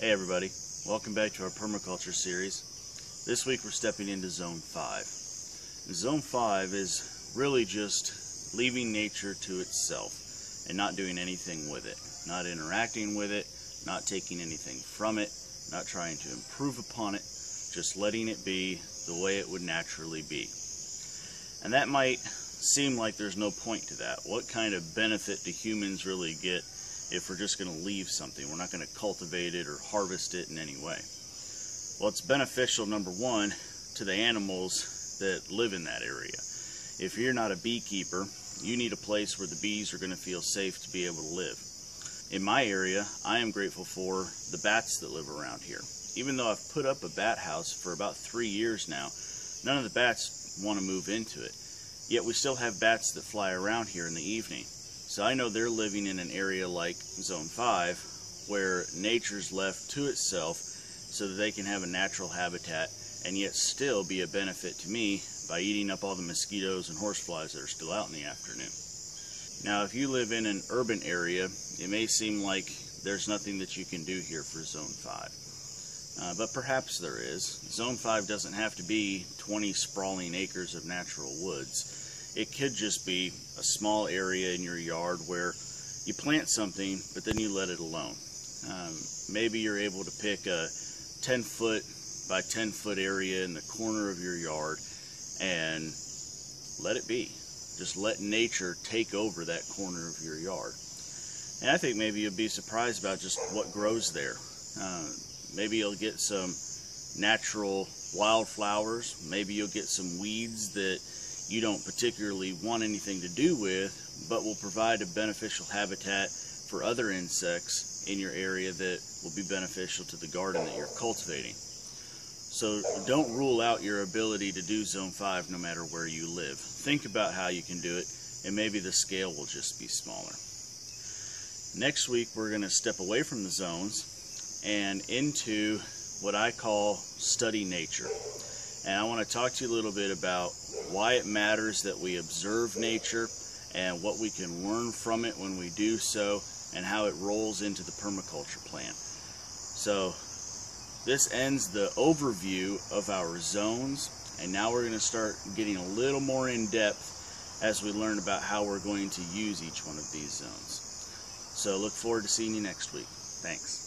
Hey everybody, welcome back to our permaculture series. This week we're stepping into Zone 5. Zone 5 is really just leaving nature to itself and not doing anything with it, not interacting with it, not taking anything from it, not trying to improve upon it, just letting it be the way it would naturally be. And that might seem like there's no point to that. What kind of benefit do humans really get if we're just going to leave something? We're not going to cultivate it or harvest it in any way. Well, it's beneficial, number one, to the animals that live in that area. If you're not a beekeeper, you need a place where the bees are going to feel safe to be able to live. In my area, I am grateful for the bats that live around here. Even though I've put up a bat house for about 3 years now, none of the bats want to move into it. Yet we still have bats that fly around here in the evening. So I know they're living in an area like Zone 5 where nature's left to itself so that they can have a natural habitat and yet still be a benefit to me by eating up all the mosquitoes and horseflies that are still out in the afternoon. Now, if you live in an urban area, it may seem like there's nothing that you can do here for Zone 5. But perhaps there is. Zone 5 doesn't have to be 20 sprawling acres of natural woods. It could just be a small area in your yard where you plant something, but then you let it alone. Maybe you're able to pick a 10-foot by 10-foot area in the corner of your yard and let it be. Just let nature take over that corner of your yard. And I think maybe you'll be surprised about just what grows there. Maybe you'll get some natural wildflowers. Maybe you'll get some weeds that you don't particularly want anything to do with, but will provide a beneficial habitat for other insects in your area that will be beneficial to the garden that you're cultivating. So don't rule out your ability to do Zone 5 no matter where you live. Think about how you can do it, and maybe the scale will just be smaller. Next week we're going to step away from the zones and into what I call study nature. And I want to talk to you a little bit about why it matters that we observe nature and what we can learn from it when we do so, and how it rolls into the permaculture plan. So this ends the overview of our zones, and now we're going to start getting a little more in depth as we learn about how we're going to use each one of these zones. So look forward to seeing you next week. Thanks.